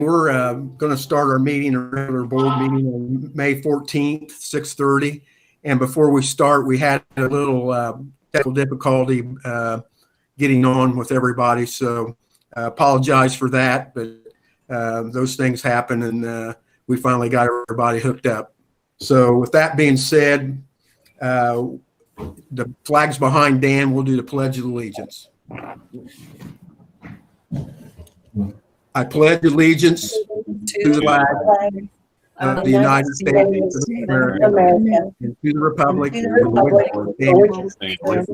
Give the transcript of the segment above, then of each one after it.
We're going to start our meeting, a regular board meeting on May 14th, 6:30. And before we start, we had a little technical difficulty getting on with everybody. So I apologize for that, but those things happen, and we finally got everybody hooked up. So with that being said, the flag's behind Dan. We'll do the Pledge of Allegiance. I pledge allegiance to the flag of the United States of America and to the republic for which it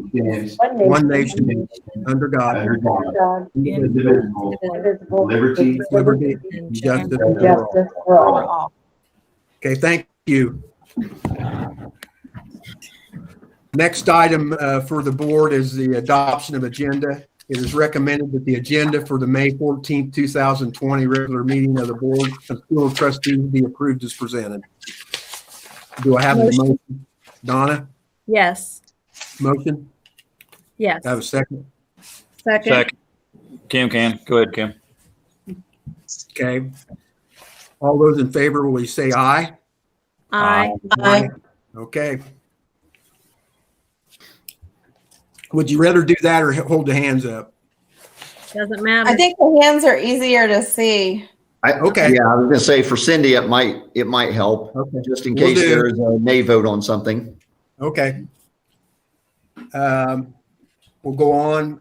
stands, one nation, under God, indivisible, liberty and justice for all. Okay, thank you. Next item for the board is the adoption of agenda. It is recommended that the agenda for the May 14th, 2020 regular meeting of the Board of School Trustees be approved as presented. Do I have a motion? Donna? Yes. Motion? Yes. I have a second? Second. Kim can. Go ahead, Kim. Okay. All those in favor, will you say aye? Aye. Aye. Okay. Would you rather do that or hold the hands up? Doesn't matter. I think the hands are easier to see. Okay. Yeah, I was gonna say for Cindy, it might help, Okay. just in Will case do. there is a nay vote on something. Okay. We'll go on.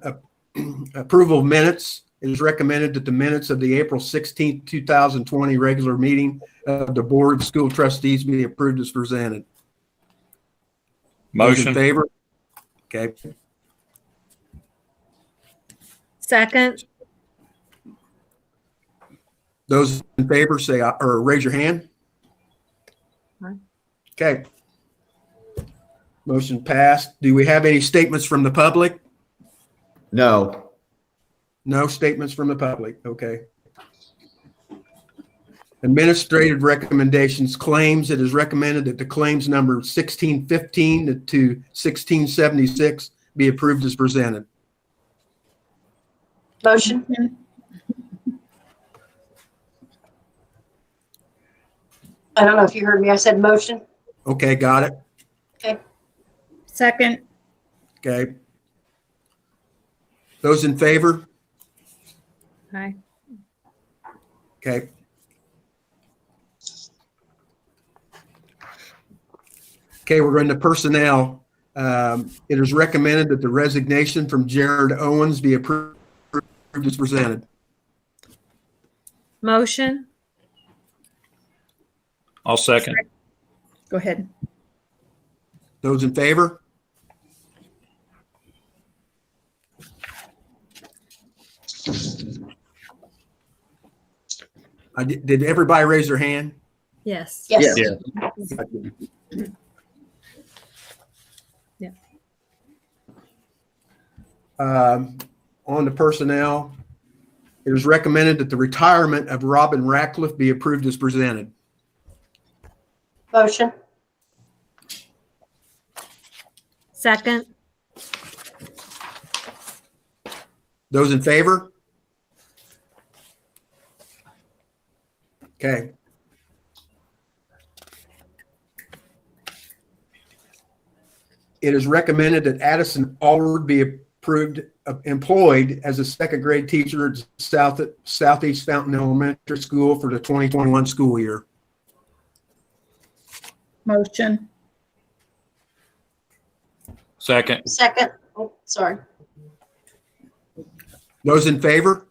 Approval of minutes. It is recommended that the minutes of the April 16th, 2020 regular meeting of the Board of School Trustees be approved as presented. Those in Motion. favor? Okay. Second. Those in favor say aye, or raise your hand. Aye. Okay. Motion passed. Do we have any statements from the public? No, No statements from the public. Okay. Administrative recommendations, claims. It is recommended that the claims number 1615 to 1676 be approved as presented. Motion. I don't know if you heard me. I said motion. Okay, got it. Okay. Second. Okay. Those in favor? Aye. Okay. Okay, we're going to personnel. It is recommended that the resignation from Jared Owens be approved as presented. Motion. I'll second. Go ahead. Those in favor? Did everybody raise their hand? Yes. Yes. Yeah. Yeah. On the personnel, it is recommended that the retirement of Robin Ratcliffe be approved as presented. Motion. Second. Those in favor? Okay. It is recommended that Addison Allward be employed as a second grade teacher at Southeast Fountain Elementary School for the 2021 school year. Motion. Second. Second. Oh, sorry. Those in favor?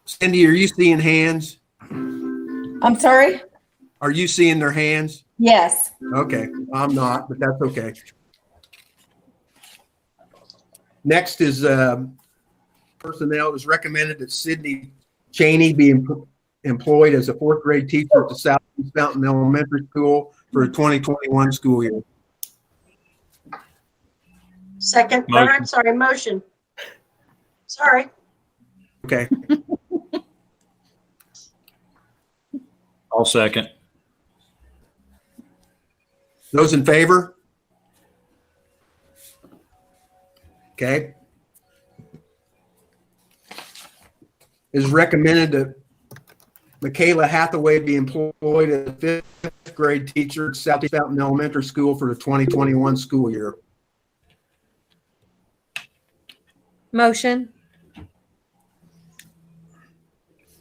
Cindy, are you seeing hands? I'm sorry? Are you seeing their hands? Yes. Okay, I'm not, but that's okay. Next is personnel. It is recommended that Sydney Cheney be employed as a fourth grade teacher at the Southeast Fountain Elementary School for the 2021 school year. Second. Motion. I'm sorry. Motion. Sorry. Okay, I'll second. Those in favor? Okay. It is recommended that Michaela Hathaway be employed as a fifth grade teacher at Southeast Fountain Elementary School for the 2021 school year. Motion.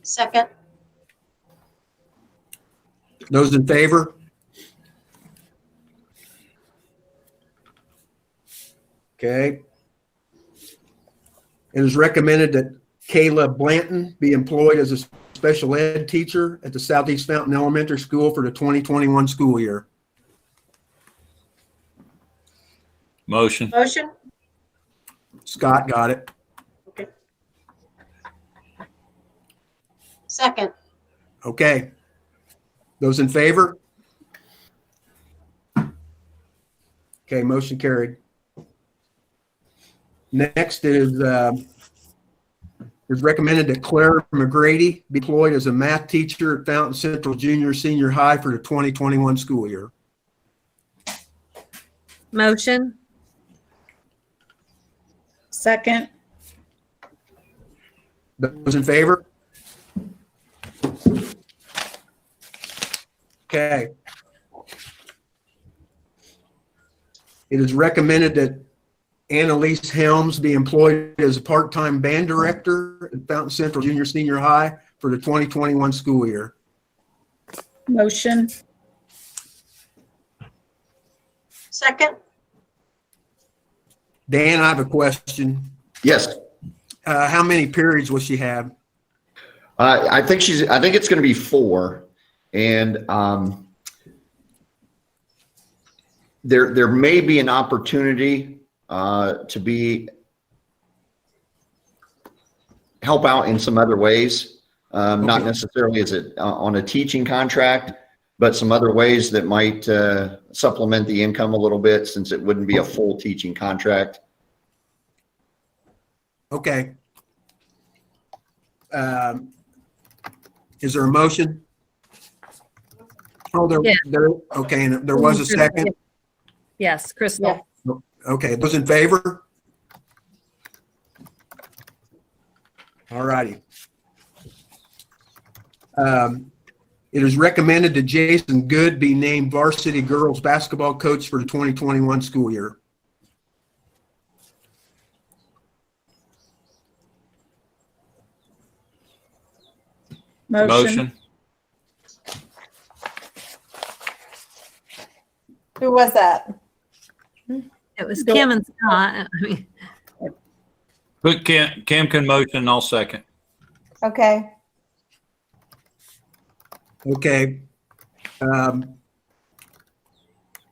Second. Those in favor? Okay. It is recommended that Kayla Blanton be employed as a special ed teacher at the Southeast Fountain Elementary School for the 2021 school year. Motion. Motion. Scott got it. Okay. Second. Okay. Those in favor? Okay, motion carried. Next is recommended that Claire McGrady be employed as a math teacher at Fountain Central Junior Senior High for the 2021 school year. Motion. Second. Those in favor? Okay. It is recommended that Annalise Helms be employed as a part-time band director at Fountain Central Junior Senior High for the 2021 school year. Motion. Second. Dan, I have a question. Yes. How many periods will she have? I think it's going to be 4. And there may be an opportunity to help out in some other ways, not necessarily as on a teaching contract, but some other ways that might supplement the income a little bit, since it wouldn't be a full teaching contract. Okay. Is there a motion? Oh, okay, and there was a second. Yes, Crystal. Okay, those in favor? All righty. It is recommended that Jason Good be named varsity girls basketball coach for the 2021 school year. Motion. Who was that? It was Kim and Scott. I mean, Put Kim can motion, I'll second. Okay. Okay. My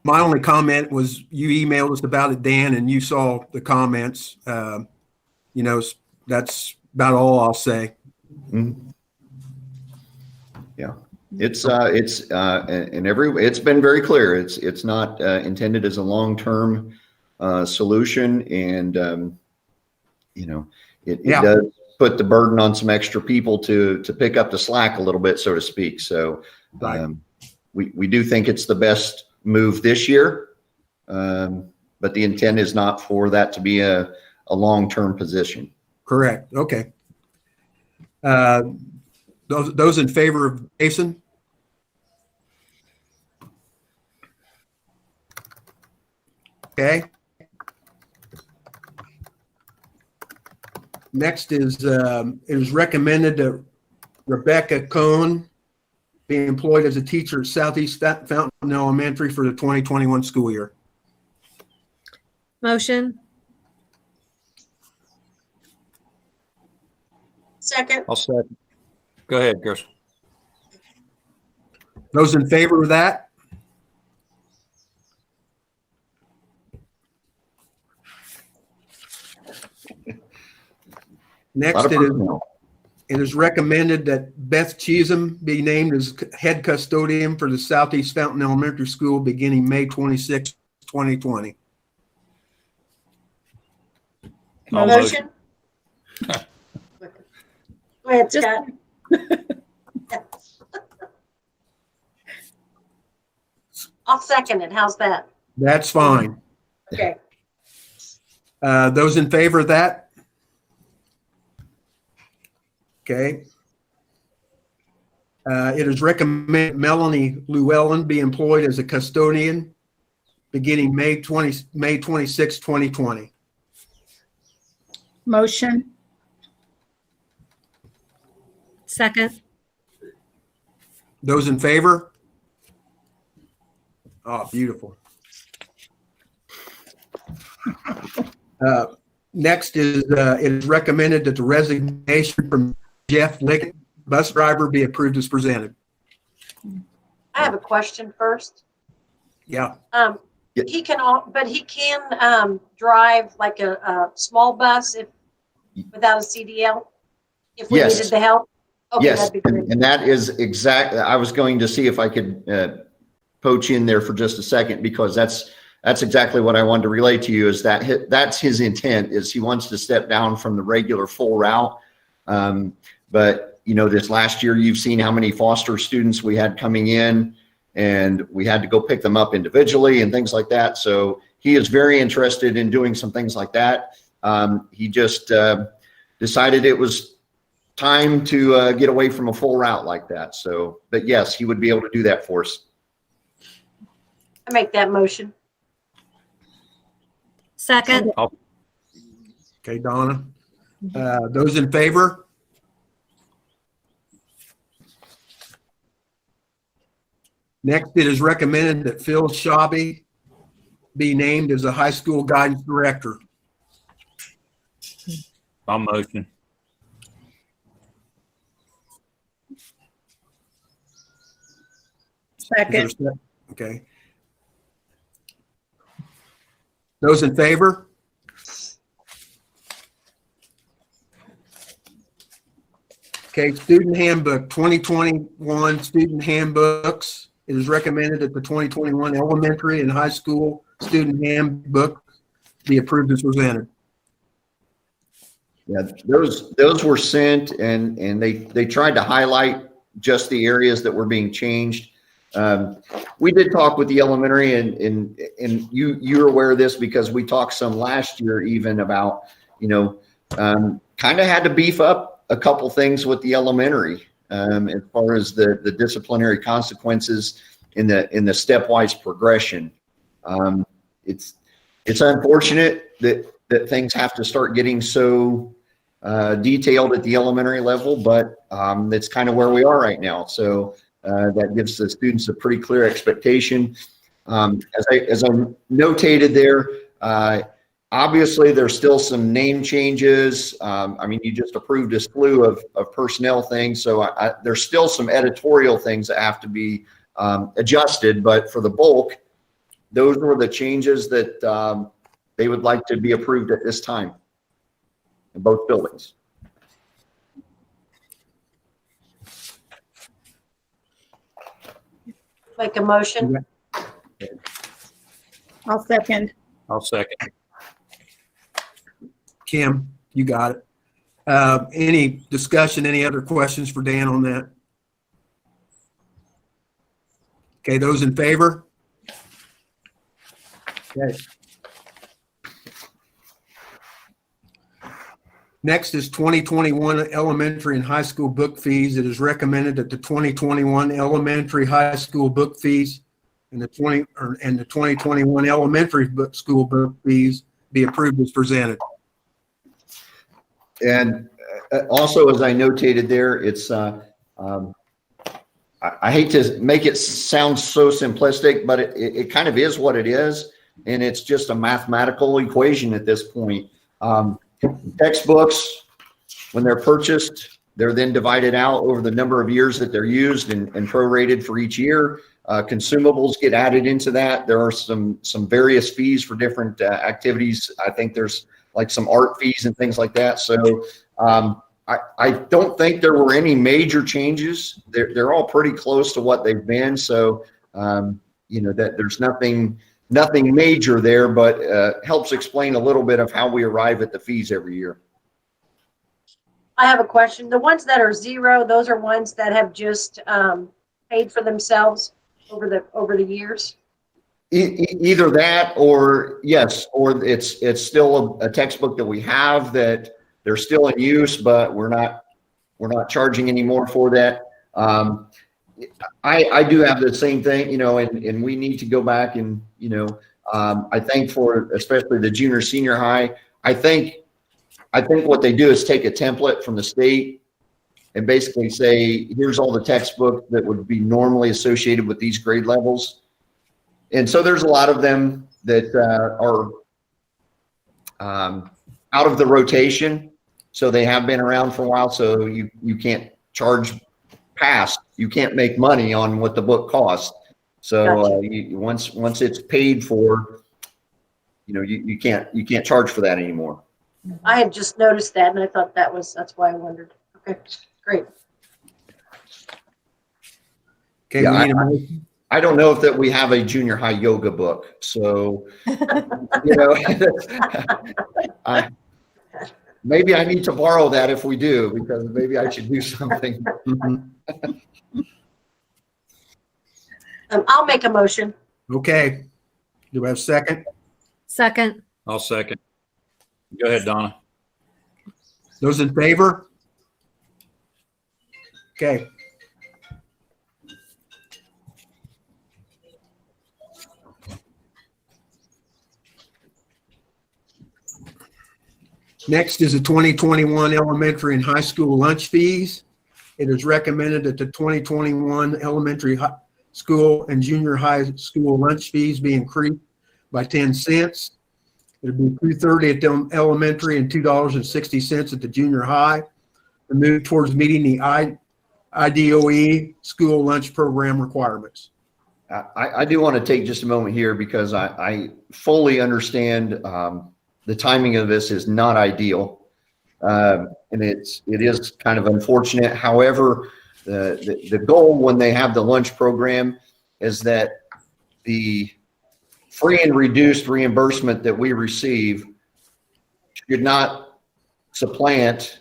only comment was you emailed us about it, Dan, and you saw the comments. That's about all I'll say. Mhm. Yeah, it's been very clear. It's not intended as a long-term solution, and it does put the burden on some extra people to pick up the slack a little bit, so to speak. So we do think it's the best move this year, but the intent is not for that to be a long-term position. Correct. Okay. Those in favor of Jason? Okay. Next is it is recommended that Rebecca Cohn be employed as a teacher at Southeast Fountain Elementary for the 2021 school year. motion. Second. I'll second. Go ahead, Chris. Those in favor of that? Next, it is recommended that Beth Chisholm be named as head custodian for the Southeast Fountain Elementary School beginning May 26, 2020. I'll Motion. Go ahead, Just- Scott. I'll second it. How's that? That's fine. Okay. Those in favor of that? Okay. It is recommended Melanie Llewellyn be employed as a custodian beginning May 26, 2020. Motion. Second. Those in favor? Oh, beautiful. Next is, it is recommended that the resignation from Jeff Liggett, bus driver, be approved as presented. I have a question first. Yeah. Yeah. He can, but he can drive like a small bus without a CDL if we Yes. needed the help. Okay, Yes, that'd be great. and that is exactly, I was going to see if I could poach in there for just a second, because that's exactly what I wanted to relay to you, is that that's his intent, is he wants to step down from the regular full route. But, you know, this last year, you've seen how many foster students we had coming in, and we had to go pick them up individually and things like that. So he is very interested in doing some things like that. He just decided it was time to get away from a full route like that. So, but yes, he would be able to do that for us. I make that motion. Second. Okay, Donna. Those in favor? Next, it is recommended that Phil Shabby be named as a high school guidance director. I'll motion. Is there a Second. second? Okay. Those in favor? Okay, student handbook, 2021 student handbooks. It is recommended that the 2021 elementary and high school student handbook be approved as presented. Yeah, those were sent, and they tried to highlight just the areas that were being changed. We did talk with the elementary, and you're aware of this because we talked some last year even about, you know, kind of had to beef up a couple things with the elementary as far as the disciplinary consequences in the stepwise progression. It's unfortunate that things have to start getting so detailed at the elementary level, but that's kind of where we are right now. So that gives the students a pretty clear expectation. As I notated there, obviously there's still some name changes. I mean, you just approved a slew of personnel things, so there's still some editorial things that have to be adjusted, but for the bulk, those were the changes that they would like to be approved at this time in both buildings. Make a motion. I'll second. I'll second. Kim, you got it. Any discussion, any other questions for Dan on that? Okay, those in favor? Okay. Next is 2021 elementary and high school book fees. It is recommended that the 2021 elementary high school book fees and the 2021 elementary school book fees be approved as presented. And also, as I notated there, it's I hate to make it sound so simplistic, but it kind of is what it is, and it's just a mathematical equation at this point. Textbooks, when they're purchased, they're then divided out over the number of years that they're used and prorated for each year. Consumables get added into that. There are some various fees for different activities. I think there's like some art fees and things like that. So I don't think there were any major changes. They're all pretty close to what they've been. So you know, that there's nothing major there, but helps explain a little bit of how we arrive at the fees every year. I have a question. The ones that are zero, those are ones that have just paid for themselves over the years. Either that, or yes, or it's still a textbook that we have that they're still in use, but we're not charging any more for that. I do have the same thing, you know, and we need to go back and, you know, I think for especially the junior senior high, I think what they do is take a template from the state and basically say, here's all the textbooks that would be normally associated with these grade levels. And so there's a lot of them that are out of the rotation. So they have been around for a while. So you can't charge past, you can't make money on what the book costs. So once it's paid for, you know, you can't charge for that anymore. I had just noticed that, and I thought that's why I wondered. Okay, great. Okay, Yeah, we need a motion. I don't know if that we have a junior high yoga book. So, you know, maybe I need to borrow that if we do, because maybe I should do something. I'll make a motion. Okay. Do I have a second? Second. I'll second. Go ahead, Donna. Those in favor? Okay. Next is the 2021 elementary and high school lunch fees. It is recommended that the 2021 elementary school and junior high school lunch fees be increased by 10 cents. It'll be $2.30 at the elementary and $2.60 at the junior high to move towards meeting the IDOE school lunch program requirements. I do want to take just a moment here because I fully understand the timing of this is not ideal, and it is kind of unfortunate. However, the goal when they have the lunch program is that the free and reduced reimbursement that we receive should not supplant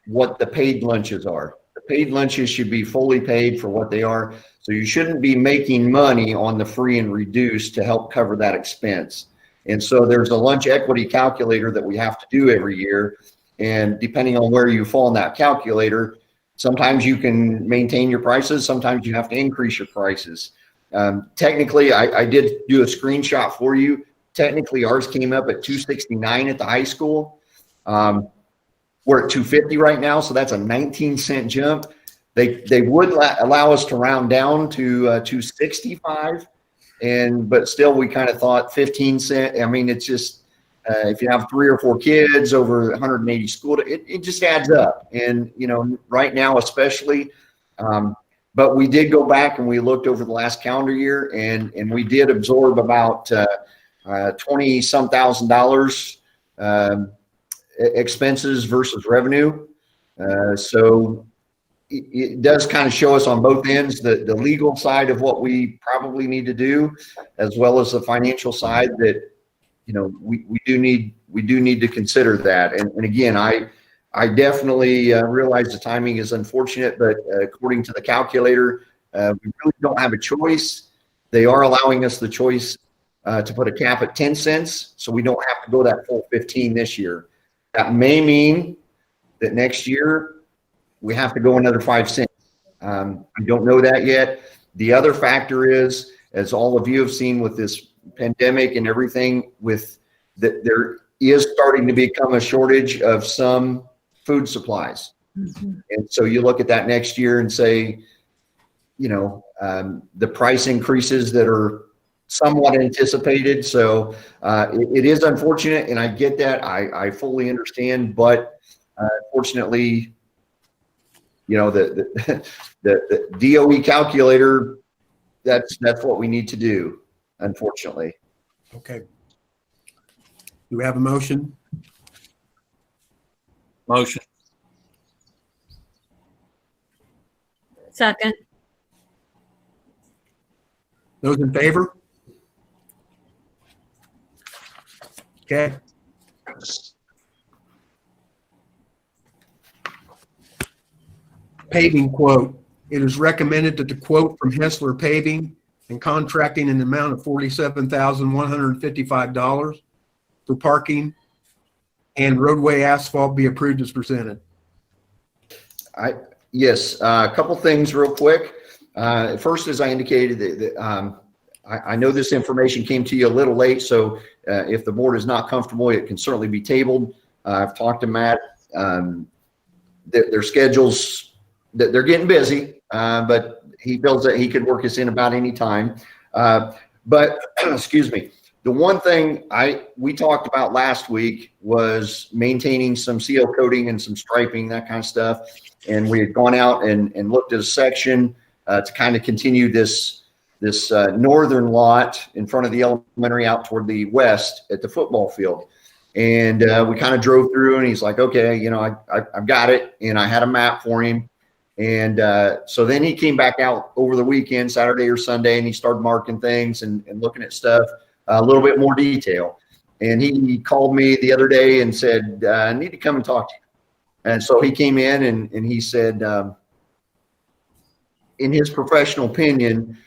what the paid lunches are. The paid lunches should be fully paid for what they are. So you shouldn't be making money on the free and reduced to help cover that expense. And so there's a lunch equity calculator that we have to do every year. And depending on where you fall in that calculator, sometimes you can maintain your prices. Sometimes you have to increase your prices. Technically, I did do a screenshot for you. Technically, ours came up at $2.69 at the high school. We're at $2.50 right now, so that's a 19-cent jump. They would allow us to round down to $2.65, but still we kind of thought 15 cents. I mean, it's just if you have 3 or 4 kids over 180 school, it just adds up. And you know, right now especially. But we did go back and we looked over the last calendar year, and we did absorb about $20-some thousand expenses versus revenue. So it does kind of show us on both ends the legal side of what we probably need to do, as well as the financial side that, you know, we do need to consider that. And again, I definitely realize the timing is unfortunate, but according to the calculator, we really don't have a choice. They are allowing us the choice to put a cap at 10 cents, so we don't have to go that full 15 this year. That may mean that next year we have to go another 5 cents. I don't know that yet. The other factor is, as all of you have seen with this pandemic and everything, with that there is starting to become a shortage of some food supplies. Mm-hmm. And so you look at that next year and say, you know, the price increases that are somewhat anticipated. So it is unfortunate, and I get that. I fully understand, but fortunately, you know, the DOE calculator, that's what we need to do, unfortunately. Okay. Do we have a motion? Motion. Second. Those in favor? Okay. Paving quote. It is recommended that the quote from Hessler Paving and contracting in the amount of $47,155 for parking and roadway asphalt be approved as presented. Yes, a couple things real quick. First, as I indicated, I know this information came to you a little late, so if the board is not comfortable, it can certainly be tabled. I've talked to Matt. Their schedules, they're getting busy, but he feels that he could work us in about any time. But excuse me, the one thing we talked about last week was maintaining some seal coating and some striping, that kind of stuff. And we had gone out and looked at a section to kind of continue this northern lot in front of the elementary out toward the west at the football field. And we kind of drove through, and he's like, okay, I've got it. And I had a map for him. And so then he came back out over the weekend, Saturday or Sunday, and he started marking things and looking at stuff a little bit more detail. And he called me the other day and said, I need to come and talk to you. And so he came in and he said, in his professional opinion,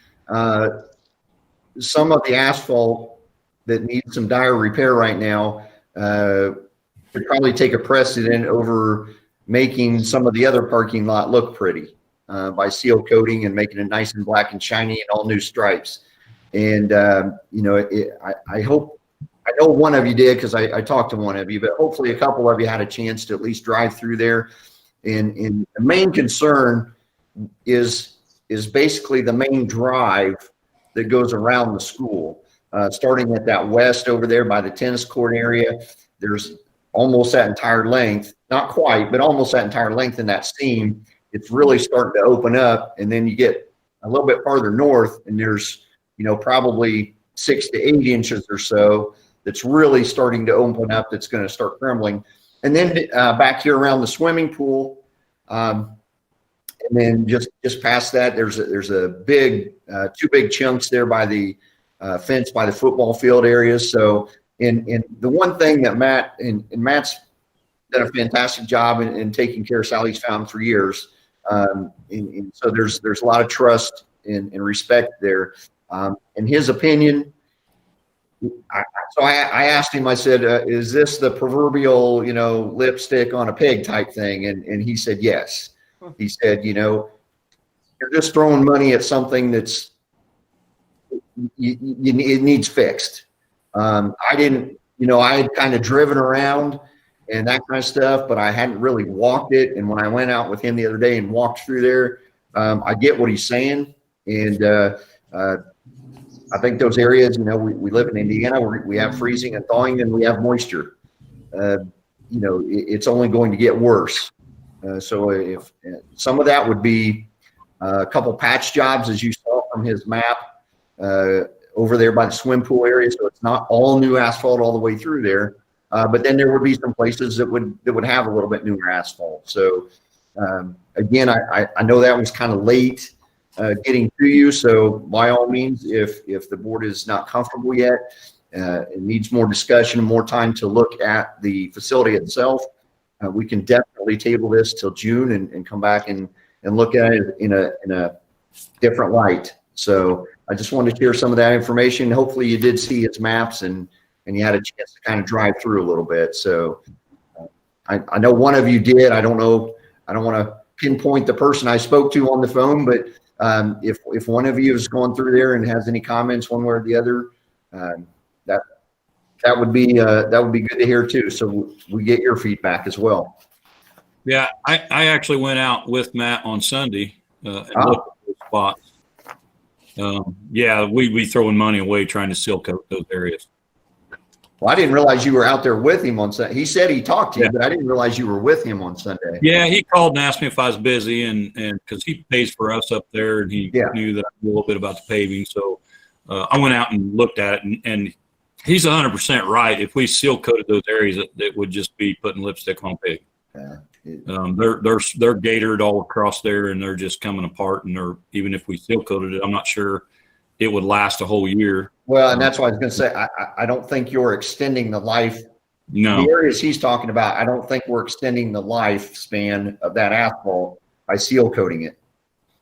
some of the asphalt that needs some dire repair right now would probably take a precedent over making some of the other parking lot look pretty by seal coating and making it nice and black and shiny and all new stripes. And, I know one of you did, because I talked to one of you, but hopefully a couple of you had a chance to at least drive through there. And the main concern is basically the main drive that goes around the school, starting at that west over there by the tennis court area. There's almost that entire length, not quite, but almost that entire length in that seam. It's really starting to open up, and then you get a little bit farther north, and there's probably 6 to 8 inches or so that's really starting to open up, that's going to start crumbling. And then back here around the swimming pool, and then just past that, there's a big, 2 big chunks there by the fence by the football field areas. So, and the one thing that Matt's done a fantastic job in taking care of Sally's Fountain for years. And so there's a lot of trust and respect there. In his opinion, I asked him, I said, is this the proverbial, lipstick on a pig type thing? And he said, yes. He said, you're just throwing money at something that's, it needs fixed. I didn't, I had kind of driven around and that kind of stuff, but I hadn't really walked it. And when I went out with him the other day and walked through there, I get what he's saying. And I think those areas, we live in Indiana, we have freezing and thawing, and we have moisture. It's only going to get worse. So if some of that would be a couple patch jobs, as you saw from his map, over there by the swim pool area. So it's not all new asphalt all the way through there. But then there would be some places that would have a little bit newer asphalt. So again, I know that was kind of late getting to you. So by all means, if the board is not comfortable yet, it needs more discussion, more time to look at the facility itself, we can definitely table this till June and come back and look at it in a different light. So I just wanted to share some of that information. Hopefully you did see its maps and you had a chance to kind of drive through a little bit. So I know one of you did. I don't know. I don't want to pinpoint the person I spoke to on the phone, but if one of you has gone through there and has any comments one way or the other, that would be good to hear too. So we get your feedback as well. Yeah, I actually went out with Matt on Sunday and looked at those spots. We'd be throwing money away trying to seal coat those areas. Well, I didn't realize you were out there with him on Sunday. He said he talked to you, but I didn't realize you were with him on Sunday. Yeah, he called and asked me if I was busy, and because he pays for us up there, and he knew that I knew a little bit about the paving. So I went out and looked at it, and he's 100% right. If we seal coated those areas, it would just be putting lipstick on pig. They're gaitered all across there, and they're just coming apart. And even if we seal coated it, I'm not sure it would last a whole year. Well, and that's why I was going to say, I don't think you're extending the life. No. The areas he's talking about, I don't think we're extending the lifespan of that asphalt by seal coating it.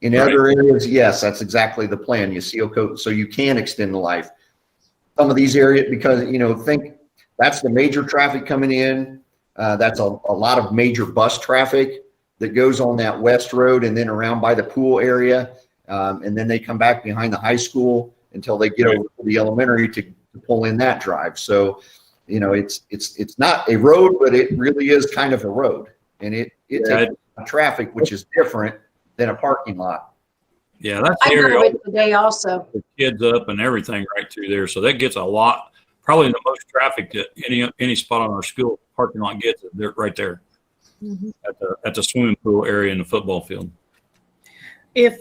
In other areas, yes, that's exactly the plan. You seal coat so you can extend the life. Some of these areas, because, think that's the major traffic coming in. That's a lot of major bus traffic that goes on that west road and then around by the pool area. And then they come back behind the high school until they get over to the elementary to pull in that drive. So, it's not a road, but it really is kind of a road. And it takes traffic, which is different than a parking lot. Yeah, that's I the area. drove it today also. The kids up and everything right through there. So that gets a lot, probably the most traffic that any spot on our school parking lot gets right there at the swimming pool area in the football field. If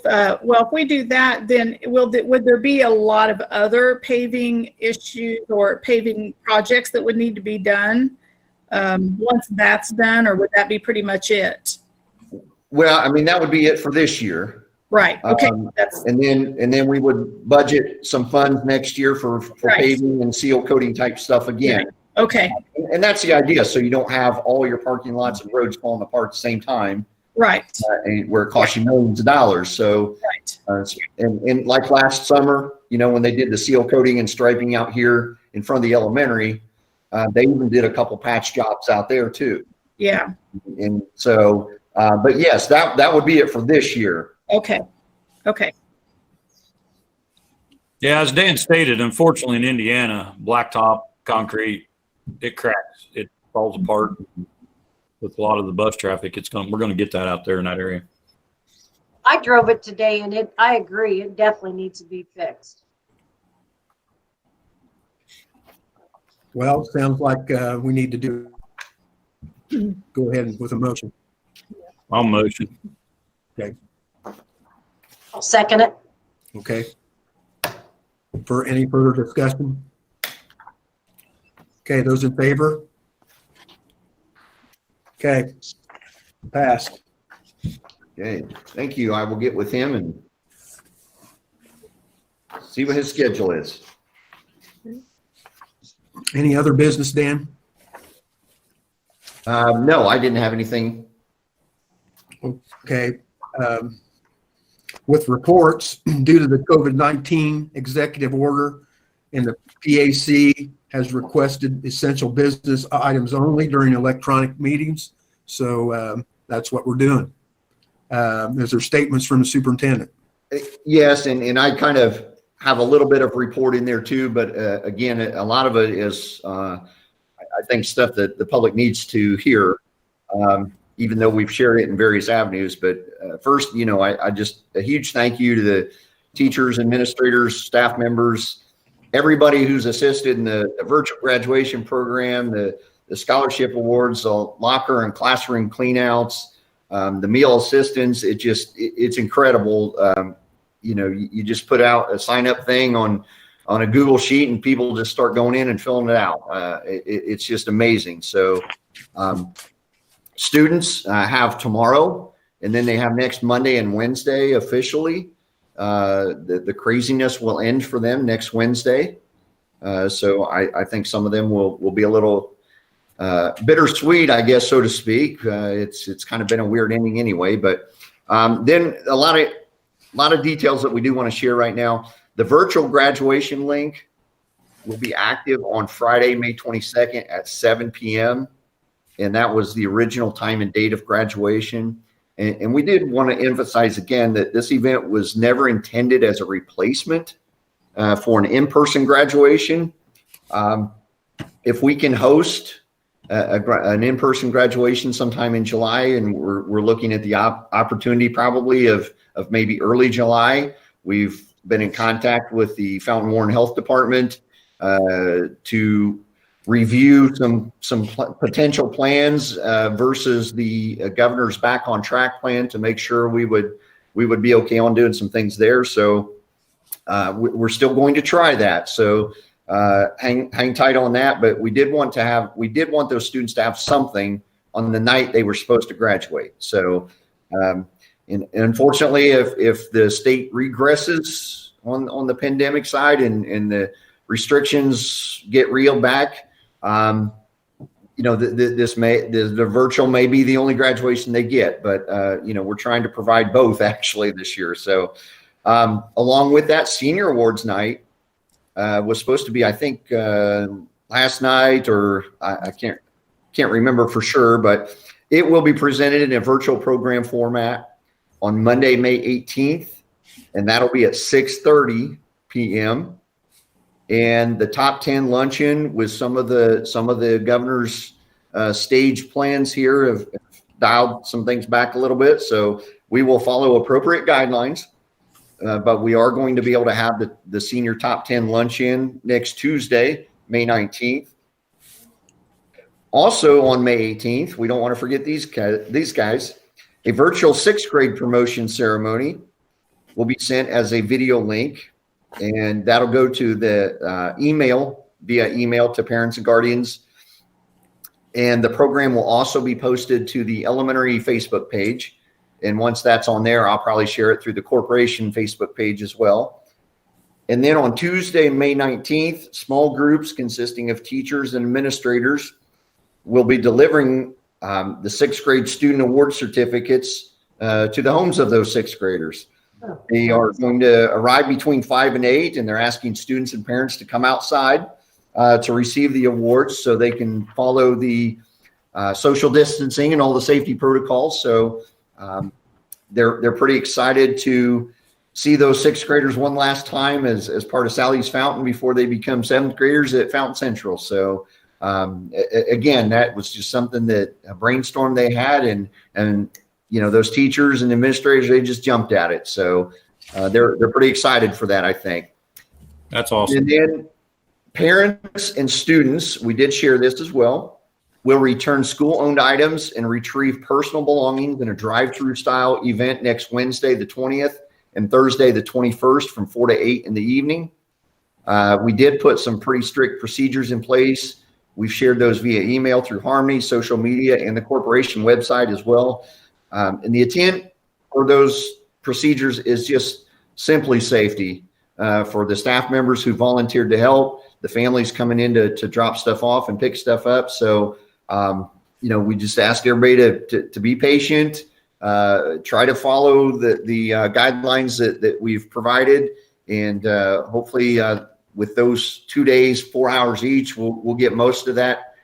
we do that, then would there be a lot of other paving issues or paving projects that would need to be done once that's done, or would that be pretty much it? Well, I mean, that would be it for this year. Right. Okay. And then we would budget some funds next year for paving and seal coating type stuff again. Okay. And that's the idea. So you don't have all your parking lots and roads falling apart at the same time. Right. And where it costs you millions of dollars. So, and like last summer, when they did the seal coating and striping out here in front of the elementary, they even did a couple patch jobs out there too. Yeah. And so, but yes, that would be it for this year. Okay. Yeah, as Dan stated, unfortunately in Indiana, blacktop, concrete, it cracks, it falls apart. With a lot of the bus traffic, we're going to get that out there in that area. I drove it today, and I agree, it definitely needs to be fixed. Well, sounds like we need to go ahead with a motion. I'll motion. Okay. I'll second it. Okay. For any further discussion? Okay, those in favor? Okay, passed. Okay, thank you. I will get with him and see what his schedule is. Any other business, Dan? No, I didn't have anything. Okay. With reports, due to the COVID-19 executive order and the PAC has requested essential business items only during electronic meetings. So that's what we're doing. Is there statements from the superintendent? Yes, and I kind of have a little bit of report in there too, but again, a lot of it is, I think, stuff that the public needs to hear, even though we've shared it in various avenues. But first, I just a huge thank you to the teachers, administrators, staff members, everybody who's assisted in the virtual graduation program, the scholarship awards, the locker and classroom cleanouts, the meal assistance. It's incredible. You just put out a sign up thing on a Google sheet and people just start going in and filling it out. It's just amazing. So students have tomorrow, and then they have next Monday and Wednesday officially. The craziness will end for them next Wednesday. So I think some of them will be a little bittersweet, I guess, so to speak. It's kind of been a weird ending anyway, but then a lot of details that we do want to share right now. The virtual graduation link will be active on Friday, May 22nd at 7 p.m. And that was the original time and date of graduation. And we did want to emphasize again that this event was never intended as a replacement for an in-person graduation. If we can host an in-person graduation sometime in July, and we're looking at the opportunity probably of maybe early July, we've been in contact with the Fountain Warren Health Department to review some potential plans versus the governor's back on track plan to make sure we would be okay on doing some things there. So we're still going to try that. So hang tight on that. But we did want those students to have something on the night they were supposed to graduate. So and unfortunately, if the state regresses on the pandemic side and the restrictions get reeled back, the virtual may be the only graduation they get, but we're trying to provide both actually this year. So along with that, senior awards night was supposed to be, I think, last night, or I can't remember for sure, but it will be presented in a virtual program format on Monday, May 18th, and that'll be at 6:30 p.m. And the top 10 luncheon with some of the governor's stage plans here have dialed some things back a little bit. So we will follow appropriate guidelines, but we are going to be able to have the senior top 10 luncheon next Tuesday, May 19th. Also on May 18th, we don't want to forget these guys. A virtual 6th grade promotion ceremony will be sent as a video link, and that'll go to the via email to parents and guardians. And the program will also be posted to the elementary Facebook page. And once that's on there, I'll probably share it through the corporation Facebook page as well. And then on Tuesday, May 19th, small groups consisting of teachers and administrators will be delivering the 6th grade student award certificates to the homes of those 6th graders. They are going to arrive between 5 and 8, and they're asking students and parents to come outside to receive the awards so they can follow the social distancing and all the safety protocols. So they're pretty excited to see those 6th graders one last time as part of Sally's Fountain before they become 7th graders at Fountain Central. So again, that was just something that a brainstorm they had, and those teachers and administrators, they just jumped at it. So they're pretty excited for that, I think. That's awesome. And then parents and students, we did share this as well, will return school-owned items and retrieve personal belongings in a drive-through style event next Wednesday, the 20th, and Thursday, the 21st, from 4 to 8 in the evening. We did put some pretty strict procedures in place. We've shared those via email, through Harmony, social media, and the corporation website as well. And the intent for those procedures is just simply safety for the staff members who volunteered to help, the families coming in to drop stuff off and pick stuff up. So, we just ask everybody to be patient, try to follow the guidelines that we've provided, and hopefully with those 2 days, 4 hours each, we'll get most of that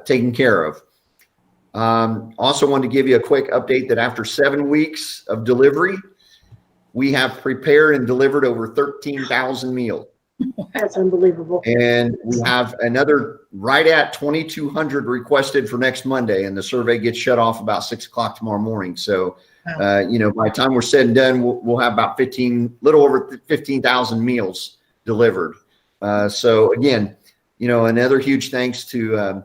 taken care of. Also wanted to give you a quick update that after 7 weeks of delivery, we have prepared and delivered over 13,000 meals. That's unbelievable. And we have another right at 2,200 requested for next Monday, and the survey gets shut off about 6 o'clock tomorrow morning. So, by the time we're said and done, we'll have about little over 15,000 meals delivered. So again, another huge thanks to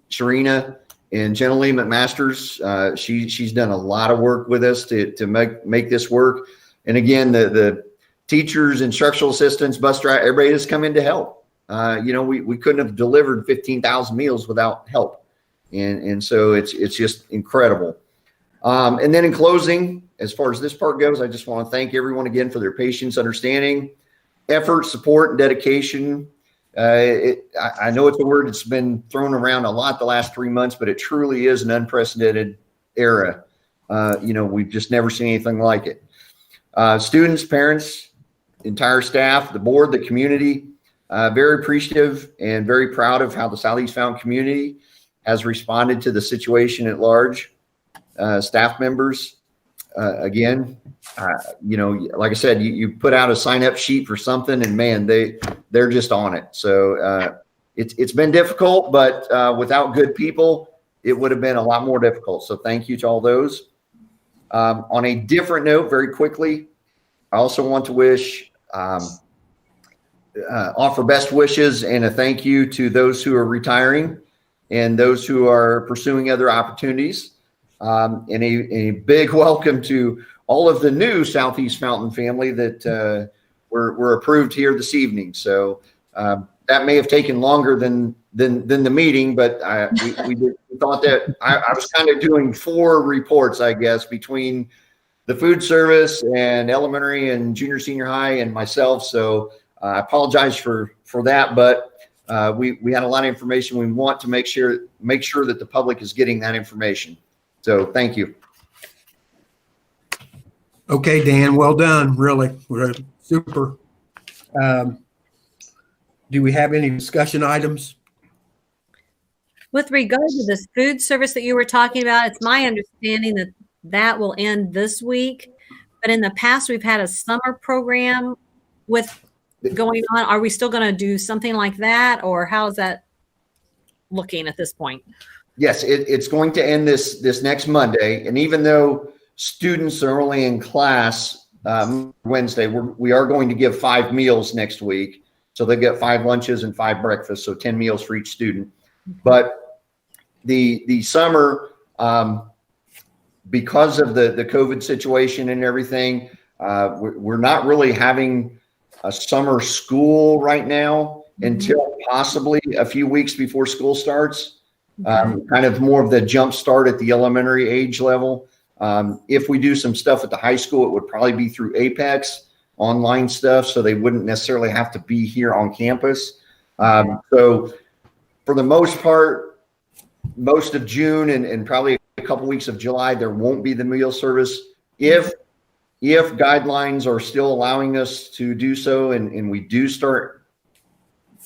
Sharina and Jenna Lee McMasters. She's done a lot of work with us to make this work. And again, the teachers, instructional assistants, bus driver, everybody has come in to help. We couldn't have delivered 15,000 meals without help. And so it's just incredible. And then in closing, as far as this part goes, I just want to thank everyone again for their patience, understanding, effort, support, and dedication. I know it's a word that's been thrown around a lot the last 3 months, but it truly is an unprecedented era. We've just never seen anything like it. Students, parents, entire staff, the board, the community, very appreciative and very proud of how the Southeast Fountain community has responded to the situation at large. Staff members, again, like I said, you put out a sign-up sheet for something, and man, they're just on it. So it's been difficult, but without good people, it would have been a lot more difficult. So thank you to all those. On a different note, very quickly, I also want to offer best wishes and a thank you to those who are retiring and those who are pursuing other opportunities. And a big welcome to all of the new Southeast Fountain family that were approved here this evening. So that may have taken longer than the meeting, but we thought that I was kind of doing 4 reports, I guess, between the food service and elementary and junior, senior high and myself. So I apologize for that, but we had a lot of information. We want to make sure that the public is getting that information. So thank you. Okay, Dan, well done. Really, we're super. Do we have any discussion items? With regard to this food service that you were talking about, it's my understanding that that will end this week. But in the past, we've had a summer program with going on. Are we still going to do something like that, or how is that looking at this point? Yes, it's going to end this next Monday. And even though students are only in class Wednesday, we are going to give 5 meals next week. So they get 5 lunches and 5 breakfasts, so 10 meals for each student. But the summer, because of the COVID situation and everything, we're not really having a summer school right now until possibly a few weeks before school starts. Kind of more of the jump start at the elementary age level. If we do some stuff at the high school, it would probably be through Apex online stuff, so they wouldn't necessarily have to be here on campus. So for the most part, most of June and probably a couple weeks of July, there won't be the meal service. If guidelines are still allowing us to do so, and we do start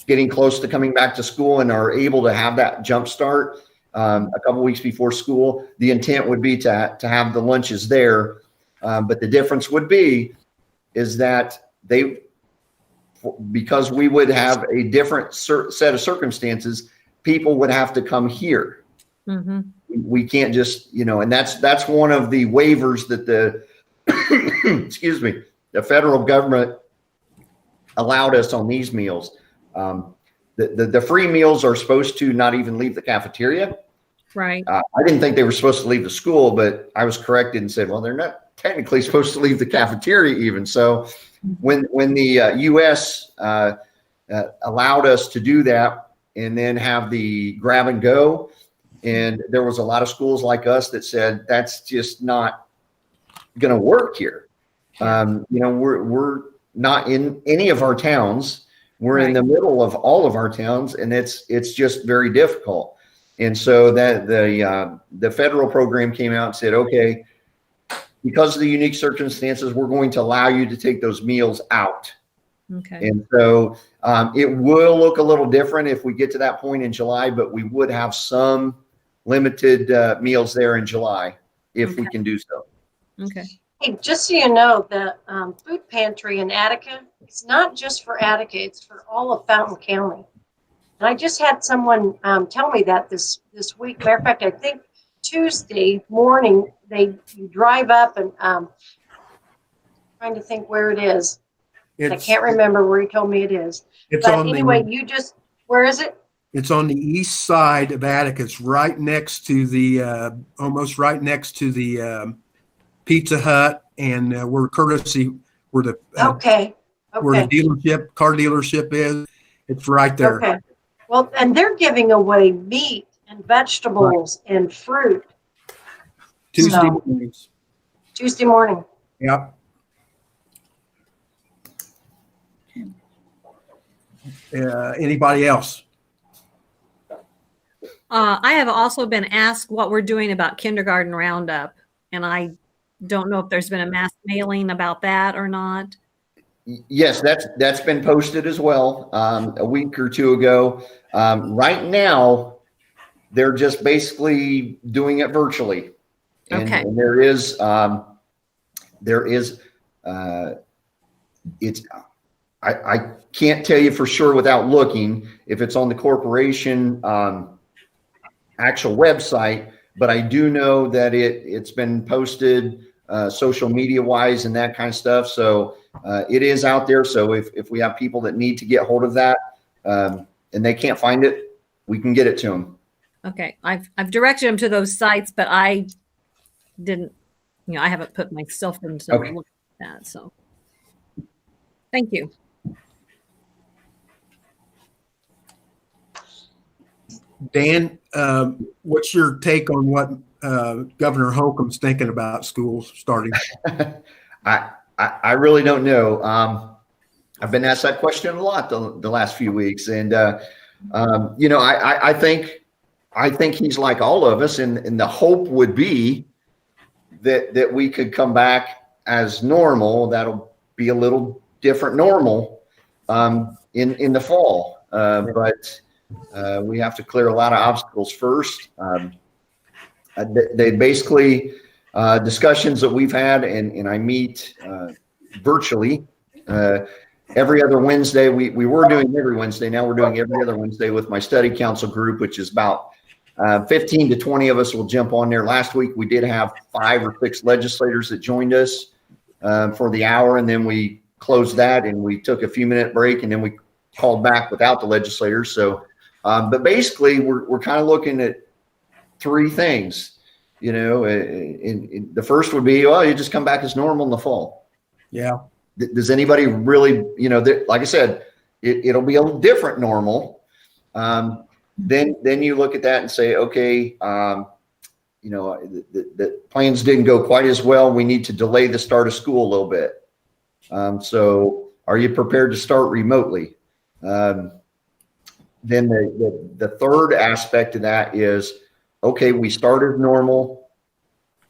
getting close to coming back to school and are able to have that jump start a couple weeks before school, the intent would be to have the lunches there. But the difference would be is that because we would have a different set of circumstances, people would have to come here. Mm-hmm. We can't just, and that's one of the waivers that excuse me, the federal government allowed us on these meals. The free meals are supposed to not even leave the cafeteria. Right. I didn't think they were supposed to leave the school, but I was corrected and said, well, they're not technically supposed to leave the cafeteria even. So when the U.S. Allowed us to do that and then have the grab and go, and there was a lot of schools like us that said that's just not going to work here. We're not in any of our towns. We're in the middle of all of our towns, and it's just very difficult. And so that the federal program came out and said, okay, because of the unique circumstances, we're going to allow you to take those meals out. Okay. And so it will look a little different if we get to that point in July, but we would have some limited meals there in July if we can do so. Okay. Hey, just so you know, the food pantry in Attica, it's not just for Attica, it's for all of Fountain County. And I just had someone tell me that this week. Matter of fact, I think Tuesday morning, you drive up and trying to think where it is. I can't remember where he told me it is. It's but on anyway, where is it? It's on the east side of Attica. It's right next to the, almost right next to the Pizza Hut and where Courtesy, where the where the car dealership is. It's right there. Okay. Well, and they're giving away meat and vegetables and fruit. Tuesday mornings. Tuesday morning. Yep. Anybody else? I have also been asked what we're doing about kindergarten roundup, and I don't know if there's been a mass mailing about that or not. Yes, that's been posted as well a week or two ago. Right now, they're just basically doing it virtually. And there is I can't tell you for sure without looking if it's on the corporation actual website, but I do know that it's been posted social media wise and that kind of stuff. So it is out there. So if we have people that need to get hold of that and they can't find it, we can get it to them. Okay. I've directed them to those sites, but I didn't, I haven't put myself into look at that. So thank you. Dan, what's your take on what Governor Holcomb's thinking about schools starting? I really don't know. I've been asked that question a lot the last few weeks, and I think he's like all of us, and the hope would be that we could come back as normal. That'll be a little different normal in the fall, but we have to clear a lot of obstacles first. They basically discussions that we've had, and I meet virtually every other Wednesday. We were doing every Wednesday. Now we're doing every other Wednesday with my study council group, which is about 15 to 20 of us will jump on there. Last week, we did have 5 or 6 legislators that joined us for the hour, and then we closed that and we took a few-minute break, and then we called back without the legislators. So, but basically, we're kind of looking at 3 things. The first would be, well, you just come back as normal in the fall. Yeah. Does anybody really, like I said, it'll be a little different normal. Then you look at that and say, okay, the plans didn't go quite as well. We need to delay the start of school a little bit. So are you prepared to start remotely? Then the third aspect of that is, okay, we started normal,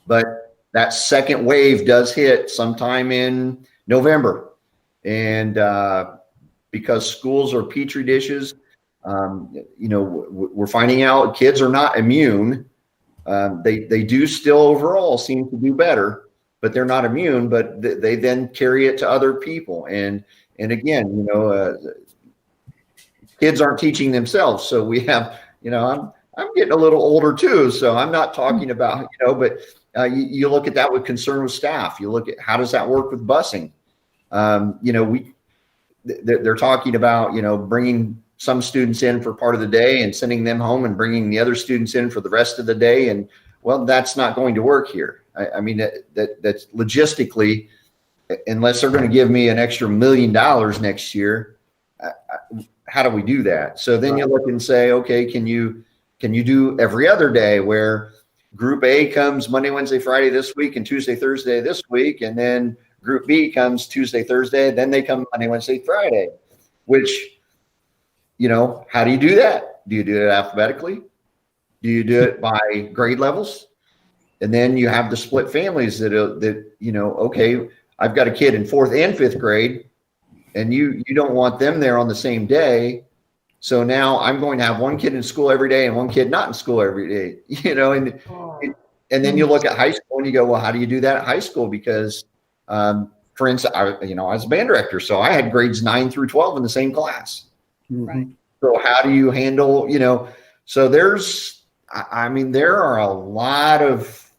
but that second wave does hit sometime in November. And because schools are petri dishes, we're finding out kids are not immune. They do still overall seem to do better, but they're not immune, but they then carry it to other people. And again, kids aren't teaching themselves. So we have, I'm getting a little older too. So I'm not talking about, but you look at that with concern with staff. You look at how does that work with busing? They're talking about, bringing some students in for part of the day and sending them home and bringing the other students in for the rest of the day. And well, that's not going to work here. I mean, that's logistically, unless they're going to give me an extra $1 million next year, how do we do that? So then you look and say, okay, can you do every other day where group A comes Monday, Wednesday, Friday this week and Tuesday, Thursday this week, and then group B comes Tuesday, Thursday, then they come Monday, Wednesday, Friday, which, how do you do that? Do you do it alphabetically? Do you do it by grade levels? And then you have the split families that okay, I've got a kid in 4th and 5th grade, and you don't want them there on the same day. So now I'm going to have one kid in school every day and one kid not in school every day, and then you look at high school and you go, well, how do you do that at high school? Because, for instance, I was a band director, so I had grades 9 through 12 in the same class. Right. So how do you handle, so there are a lot of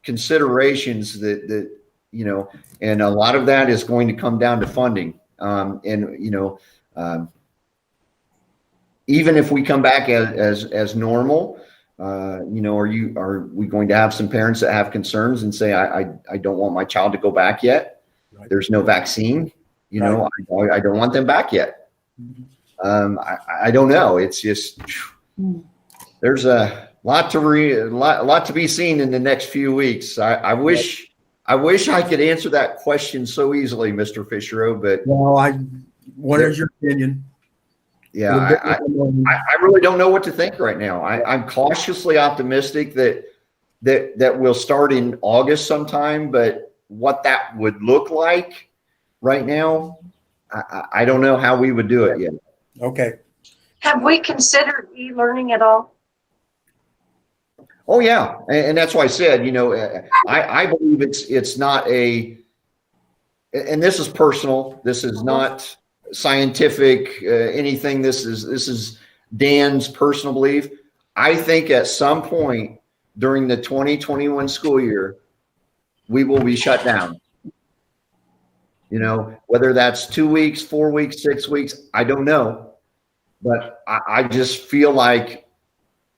considerations that and a lot of that is going to come down to funding. Even if we come back as normal, are we going to have some parents that have concerns and say, I don't want my child to go back yet. Right. There's no vaccine, right. I don't want them back yet. I don't know. It's just, there's a lot to be seen in the next few weeks. I wish I could answer that question so easily, Mr. Fischerow, but what is your opinion? Yeah, I really don't know what to think right now. I'm cautiously optimistic that we'll start in August sometime, but what that would look like right now, I don't know how we would do it yet. Okay. Have we considered e-learning at all? Oh yeah, and that's why I said, I believe it's not and this is personal. This is not scientific anything. This is Dan's personal belief. I think at some point during the 2021 school year, we will be shut down. Whether that's 2 weeks, 4 weeks, 6 weeks, I don't know. But I just feel like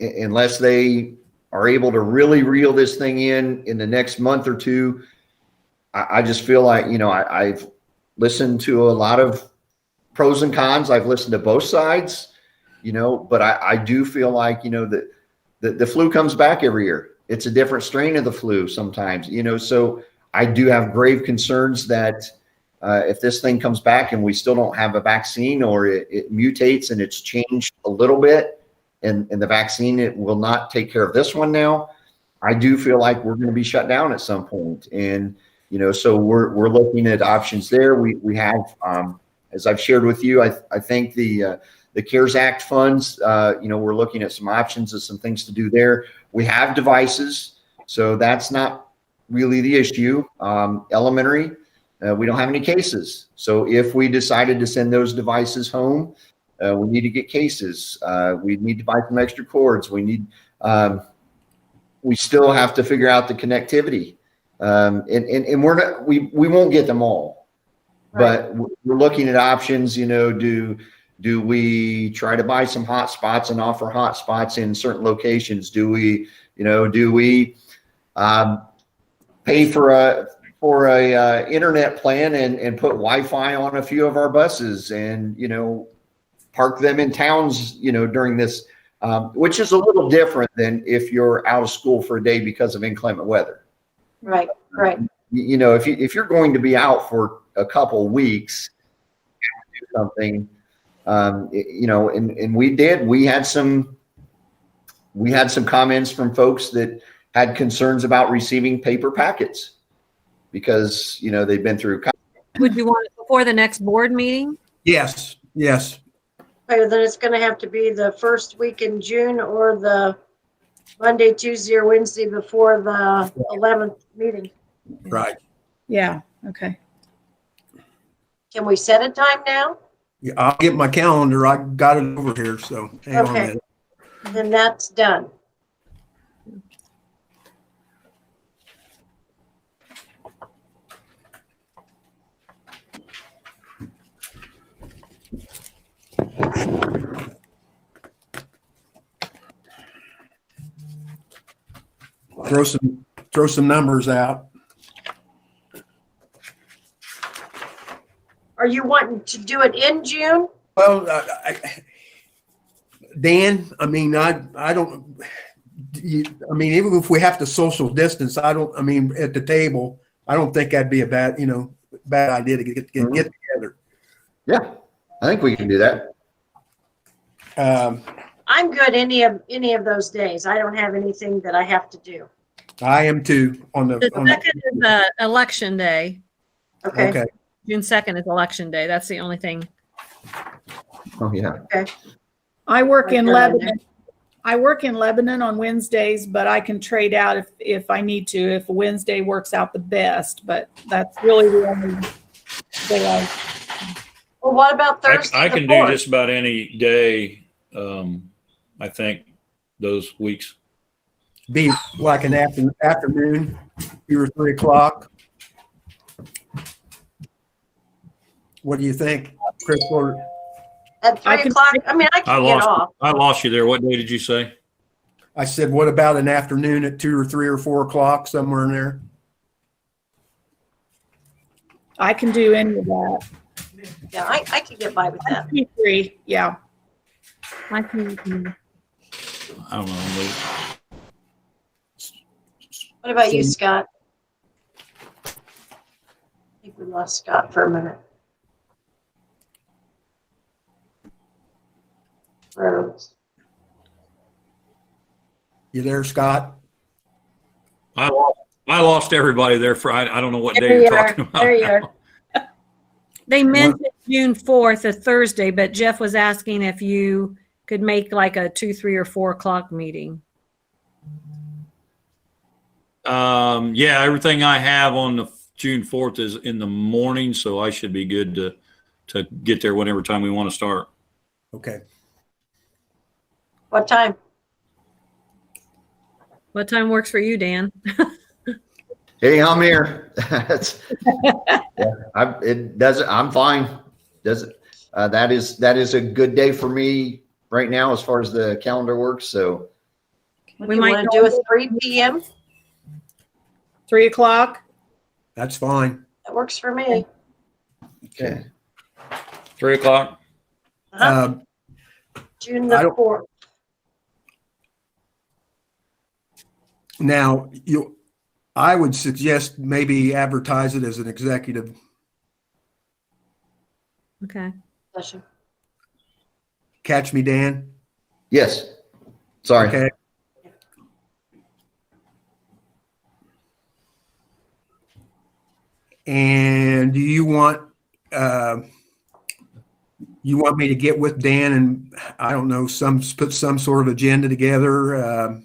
unless they are able to really reel this thing in the next month or two, I just feel like, I've listened to a lot of pros and cons. I've listened to both sides, but I do feel like, that the flu comes back every year. It's a different strain of the flu sometimes, so I do have grave concerns that if this thing comes back and we still don't have a vaccine, or it mutates and it's changed a little bit, and the vaccine, it will not take care of this one now, I do feel like we're going to be shut down at some point. And, so we're looking at options there. We have, as I've shared with you, I think the CARES Act funds, we're looking at some options and some things to do there. We have devices, so that's not really the issue. Elementary, we don't have any cases. So if we decided to send those devices home, we need to get cases. We need to buy some extra cords. We still have to figure out the connectivity. And we won't get them all, but we're looking at options. Do we try to buy some hotspots and offer hotspots in certain locations? Do we pay for a internet plan and put Wi-Fi on a few of our buses, and park them in towns during this, which is a little different than if you're out of school for a day because of inclement weather. Right. If you're going to be out for a couple weeks, do something. And we had some comments from folks that had concerns about receiving paper packets because, they've been through. Would you want it before the next board meeting? Yes. Okay, then it's going to have to be the first week in June, or the Monday, Tuesday, or Wednesday before the 11th meeting. Right. Yeah. Okay. Can we set a time now? Yeah, I'll get my calendar. I got it over here. So hang on a Okay. minute. Then that's done. Throw some numbers out. Are you wanting to do it in June? Well, Dan, I mean, I don't. Even if we have to social distance, at the table, I don't think that'd be a bad idea to get together. Yeah, I think we can do that. I'm good any of those days. I don't have anything that I have to do. I am too The second is election day. Okay. June 2nd is election day. That's the only thing. Oh yeah. Okay. I work in Right there. Lebanon. I work in Lebanon on Wednesdays, but I can trade out if I need to, if Wednesday works out the best, but that's really the only day Well, what about Thursday? I the can do 4th? just about any day. I think those weeks. be like an afternoon, 2 or 3 o'clock. What do you think, Chris? At 3 o'clock? I mean, I I can get off. lost you there. What day did you say? I said, what about an afternoon at 2 or 3 or 4 o'clock, somewhere in there? I can do any of that. Yeah, I can get by with that. P3, yeah. I can, I don't know. What about you, Scott? I think we lost Scott for a minute. Rose. You there, Scott? I lost everybody there for I don't know what day There you're you are. talking about. There you are. they mentioned June 4th, a Thursday, but Jeff was asking if you could make like a 2, 3, or 4 o'clock meeting. Yeah, everything I have on the June 4th is in the morning, so I should be good to get there whenever time we want to start. Okay. What time? What time works for you, Dan? Hey, I'm here. I'm fine. That is a good day for me right now as far as the calendar works. So We You might want to do a 3 p.m.? 3 o'clock? That's fine. That works for me. okay. 3 o'clock. Uh-huh. June the I don't- 4th. Now, I would suggest maybe advertise it as an executive Okay. Bless you. Catch me, Dan? Yes. Sorry. Okay. And do you want me to get with Dan and I don't know, put some sort of agenda together?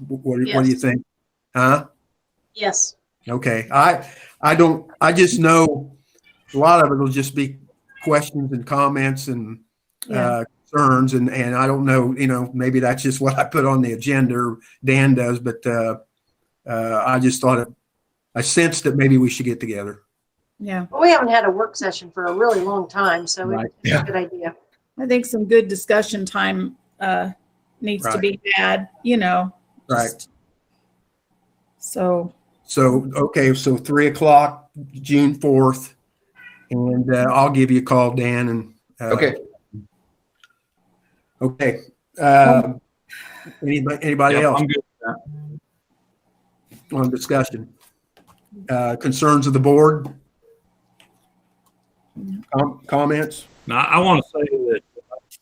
What do you Yes. think? Huh? Yes. Okay. I just know a lot of it will just be questions and comments and concerns, and I don't know, maybe that's just what I put on the agenda, or Dan does, but I just thought I sensed that maybe we should get together. Yeah. Well, we haven't had a work session for a really long time, so Right. it's a good idea. I think some good discussion time needs to Right. be had, Right. So, Okay. So 3:00, June 4th, and I'll give you a call, Dan. And Okay. Okay. Anybody Yep, else I'm good with that. on discussion? Concerns of the board? Comments? Now, I want to say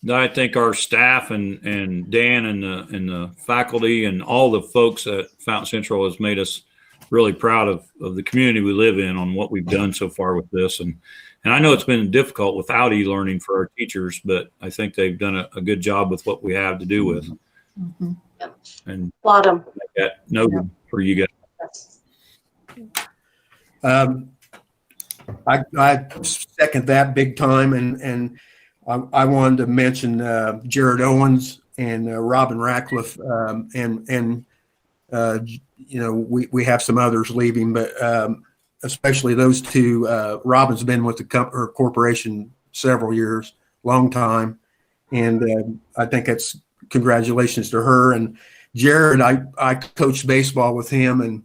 that I think our staff and Dan and the faculty and all the folks at Fountain Central has made us really proud of the community we live in on what we've done so far with this. And I know it's been difficult without e-learning for our teachers, but I think they've done a good job with what we have to do with. Yep. And A lot of make that noted for you guys. I second that big time, and I wanted to mention Jared Owens and Robin Ratcliffe, and we have some others leaving, but especially those two. Robin's been with her corporation several years, long time, and I think that's congratulations to her. And Jared, I coached baseball with him, and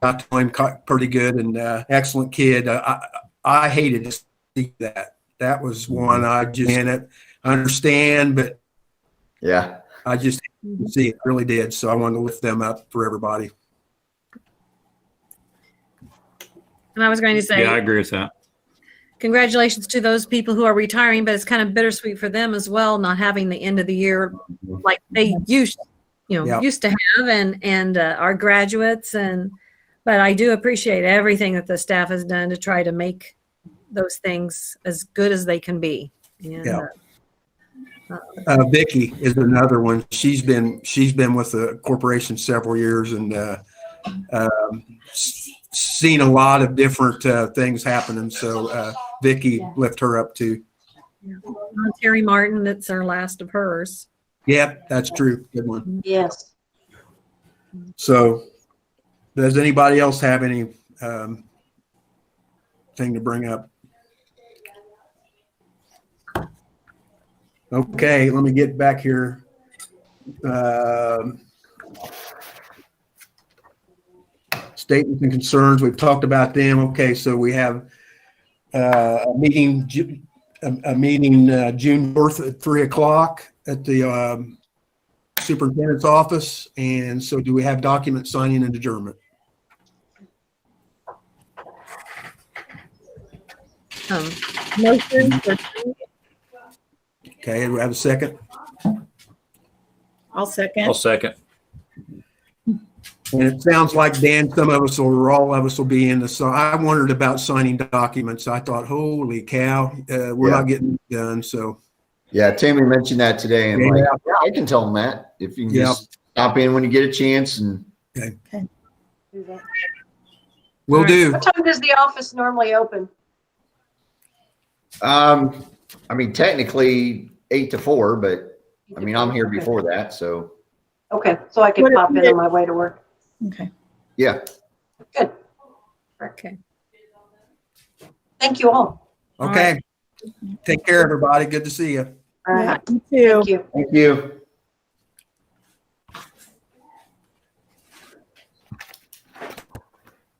got to know him pretty good, and excellent kid. I hated to see that. That was one I just can't understand, but Yeah. I just didn't see it, really did. So I wanted to lift them up for everybody. And I was going to say, Yeah, I agree with that. congratulations to those people who are retiring, but it's kind of bittersweet for them as well, not having the end of the year like they used to have, and our graduates. But I do appreciate everything that the staff has done to try to make those things as good as they can be. And, Vicky is another one. She's been with the corporation several years, and seen a lot of different things happening. So Vicky, lift her up too. Terry Martin, that's our last of hers. Yep, that's true. Good one. yes. So does anybody else have any thing to bring up? Okay, let me get back here. Statements and concerns, we've talked about them. Okay, so we have a meeting June 4th at 3:00 at the superintendent's office. And so do we have document signing and adjournment? Motion for Okay, do we have a second? I'll second. I'll second. And it sounds like, Dan, some of us or all of us will be in the, so I wondered about signing documents. I thought, holy cow, we're not getting it done. So Yeah. Tammy mentioned that today, and Yeah. I can tell them that if you can just stop in when you get a chance. And Do that. we'll do. What time does the office normally open? technically 8 to 4, but I'm here before that. So Okay, so I can pop in on my way to work. Okay. yeah. Good. Okay. Thank you all. Okay. Take care, everybody. Good to see you. All right. You too. Thank you. Thank you.